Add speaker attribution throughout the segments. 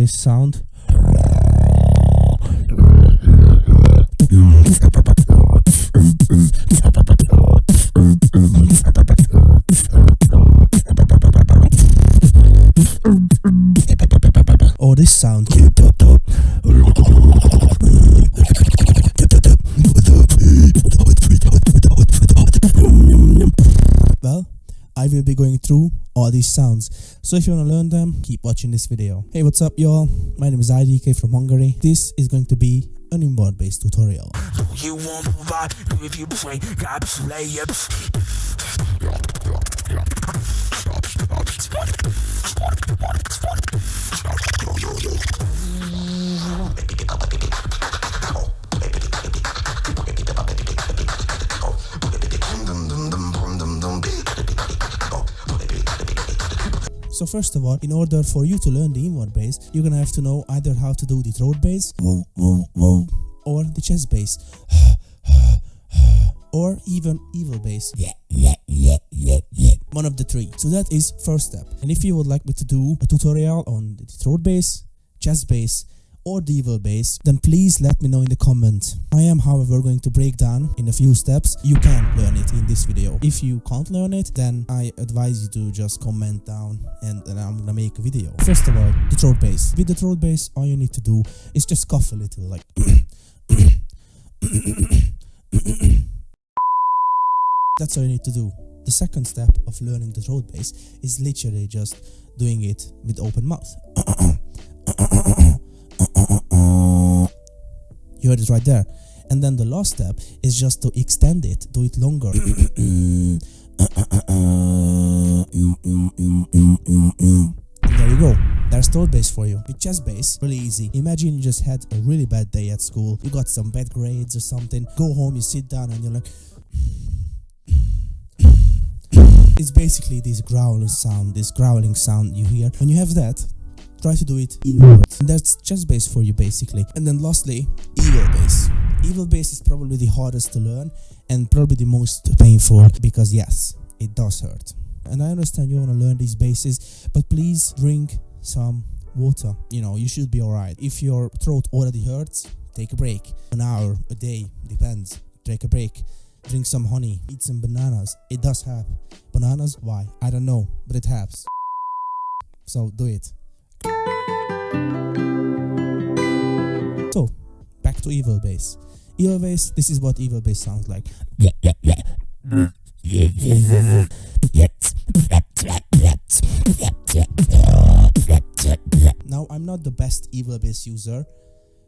Speaker 1: this sound. Or this sound. Well, I will be going through all these sounds, so if you want to learn them, keep watching this video. Hey, what's up y'all? My name is IDK from Hungary. This is going to be an inboard bass tutorial. You won't provide if you play So first of all, in order for you to learn the inward bass, you're gonna have to know either how to do the throat bass or the chest bass or even evil bass. One of the three. So that is first step. And if you would like me to do a tutorial on the throat bass, chest bass or the evil bass, then please let me know in the comments. I am, however, going to break down in a few steps. You can learn it in this video. If you can't learn it, then I advise you to just comment down and then I'm gonna make a video. First of all, the throat bass. With the throat bass, all you need to do is just cough a little, like that's all you need to do. The second step of learning the throat bass is literally just doing it with open mouth. You heard it right there. And then the last step is just to extend it, do it longer. There you go. There's throat bass for you. With chest bass, really easy. Imagine you just had a really bad day at school. You got some bad grades or something. Go home, you sit down and you're like... It's basically this growling sound you hear. When you have that, try to do it inwards. And that's chest bass for you basically. And then lastly, evil bass. Evil bass is probably the hardest to learn and probably the most painful because yes, it does hurt. And I understand you want to learn these basses, but please drink some water. You know, you should be alright. If your throat already hurts, take a break. An hour, a day, depends. Take a break. Drink some honey, eat some bananas. It does help. Bananas? Why? I don't know, but it helps. So do it. So, back to evil bass. Evil bass, this is what evil bass sounds like. Now, I'm not the best evil bass user,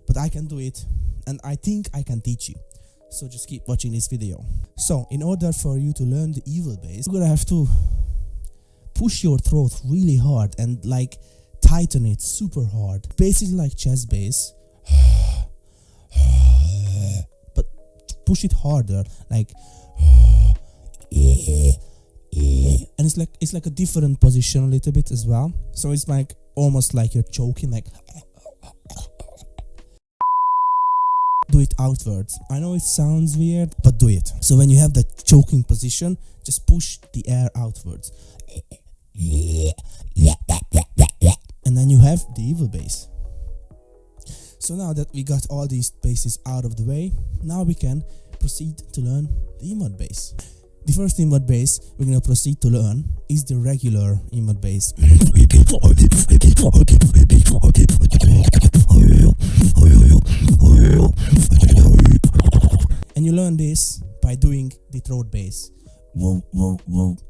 Speaker 1: but I can do it, and I think I can teach you. So just keep watching this video. So, in order for you to learn the evil bass, you're gonna have to push your throat really hard and like tighten it super hard. Basically like chest bass. But push it harder, like and it's like a different position a little bit as well. So it's like almost like you're choking, like do it outwards. I know it sounds weird, but do it. So when you have that choking position, just push the air outwards. And then you have the evil bass. So now that we got all these basses out of the way, now we can proceed to learn the inward bass. The first inward bass we're going to proceed to learn is the regular inward bass. And you learn this by doing the throat bass,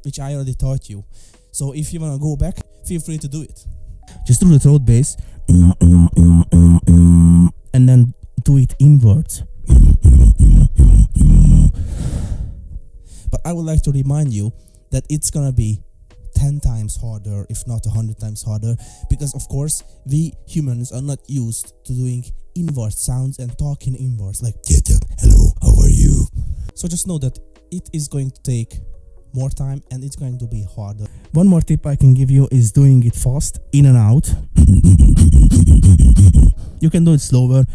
Speaker 1: which I already taught you. So if you want to go back, feel free to do it. Just do the throat bass and then do it inwards. But I would like to remind you that it's gonna be 10 times harder, if not 100 times harder, because of course we humans are not used to doing inward sounds and talking inwards like hello, how are you? So just know that it is going to take more time and it's going to be harder. One more tip I can give you is doing it fast, in and out. You can do it slower.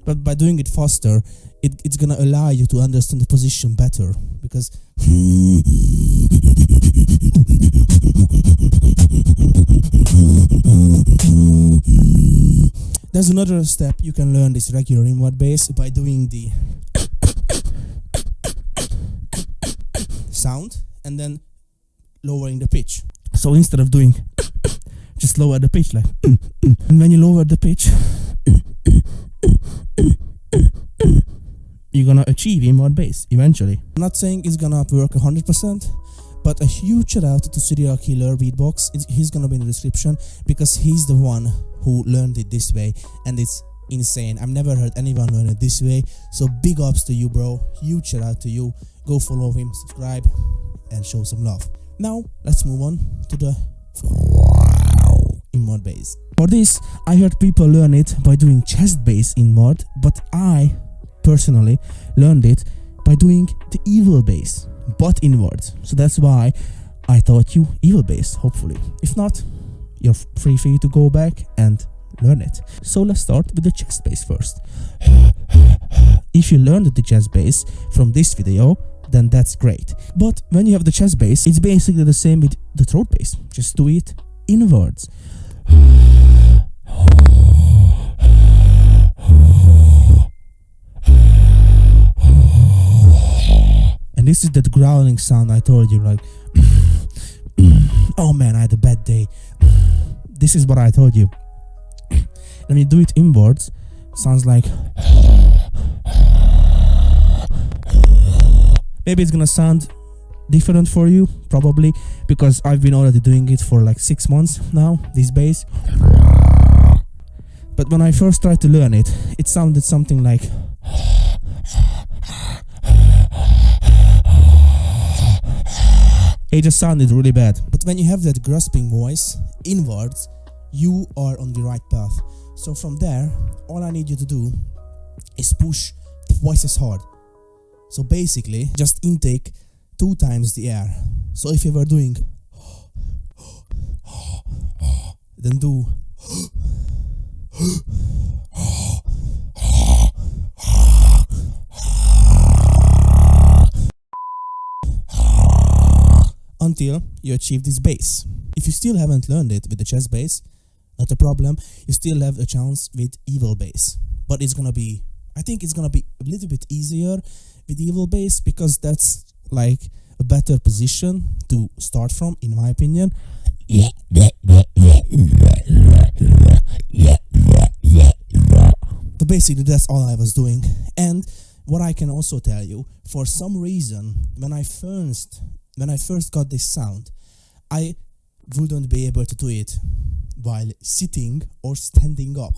Speaker 1: But by doing it faster, it's gonna allow you to understand the position better, because As another step, you can learn this regular inward bass by doing the sound and then lowering the pitch. So instead of doing just lower the pitch like and when you lower the pitch you're gonna achieve inward bass eventually. I'm not saying it's gonna work 100%, but a huge shout out to Serial Killer Beatbox. He's gonna be in the description because he's the one who learned it this way and it's insane. I've never heard anyone learn it this way, so big ups to you, bro. Huge shout out to you. Go follow him, subscribe and show some love. Now let's move on to the inward bass. For this I heard people learn it by doing chest bass inward, but I personally learned it by doing the evil bass but inwards. So that's why I taught you evil bass, hopefully. If not, you're free to go back and learn it. So let's start with the chest bass first. If you learned the chest bass from this video, then that's great. But when you have the chest bass, it's basically the same with the throat bass. Just do it inwards. And this is that growling sound I told you, like oh man, I had a bad day. This is what I told you. When you do it inwards, sounds like maybe it's gonna sound different for you, probably, because I've been already doing it for like 6 months now, this bass. But when I first tried to learn it, it sounded something like it just sounded really bad. But when you have that grasping voice inwards, you are on the right path. So from there, all I need you to do is push twice as hard. So basically, just intake 2 times the air. So if you were doing then do until you achieve this bass. If you still haven't learned it with the chest bass, not a problem, you still have a chance with evil bass. But it's gonna be, I think it's gonna be a little bit easier with evil bass because that's like a better position to start from, in my opinion. So basically that's all I was doing. And what I can also tell you, for some reason, when I first got this sound, I wouldn't be able to do it while sitting or standing up.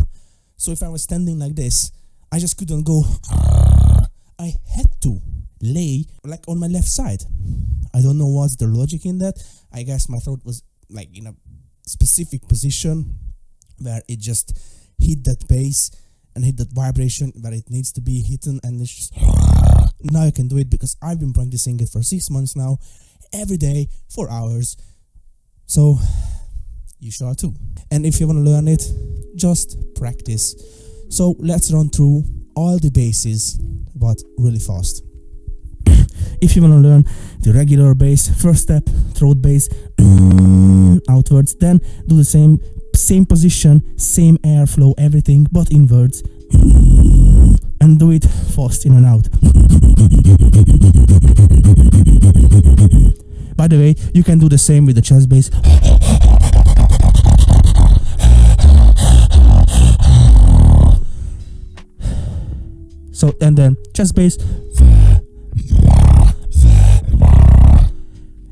Speaker 1: So if I was standing like this, I just couldn't go. I had to lay like on my left side. I don't know what's the logic in that. I guess my throat was like in a specific position where it just hit that bass and hit that vibration where it needs to be hidden, and it's just now I can do it because I've been practicing it for 6 months now, every day for hours. So you should too. And if you want to learn it, just practice. So let's run through all the basses, but really fast. If you want to learn the regular bass, first step, throat bass, outwards, then do the same position, same airflow, everything, but inwards, and do it fast in and out. By the way, you can do the same with the chest bass. So, and then chest bass.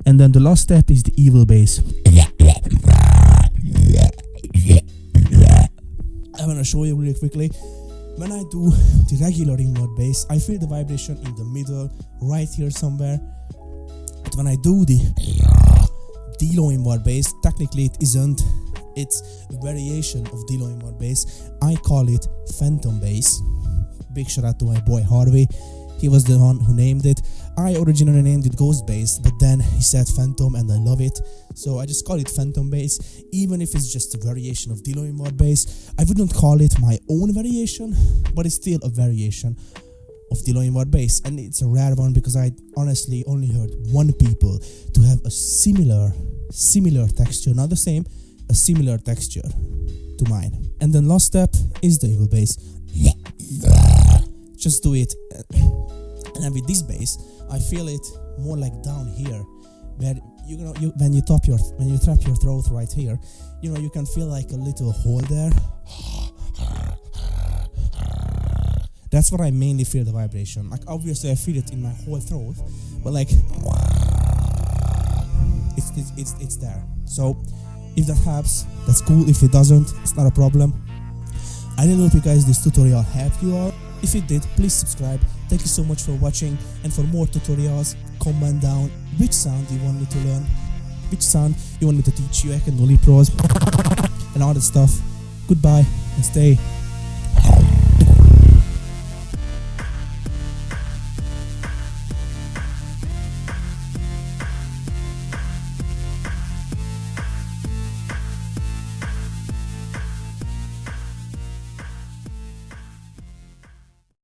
Speaker 1: And then the last step is the evil bass. I want to show you really quickly. When I do the regular inward bass, I feel the vibration in the middle, right here somewhere. But when I do the D-low inward bass, technically it isn't. It's a variation of D-low inward bass. I call it Phantom bass. Big shout out to my boy Har-V. He was the one who named it. I originally named it Ghost Bass, but then he said Phantom and I love it. So I just call it Phantom bass. Even if it's just a variation of D-low inward bass, I wouldn't call it my own variation, but it's still a variation of D-low inward bass. And it's a rare one because I honestly only heard one people to have a similar texture, not the same, a similar texture to mine. And then last step is the evil bass. Just do it. And then with this bass, I feel it more like down here, where when you trap your throat right here, you can feel like a little hole there. That's what I mainly feel the vibration. Like obviously I feel it in my whole throat, but like it's there. So if that helps, that's cool. If it doesn't, it's not a problem. I really hope you guys this tutorial helped you out. If it did, please subscribe. Thank you so much for watching, and for more tutorials, comment down which sound you want me to learn, which sound you want me to teach you. I can only pros and all that stuff. Goodbye and stay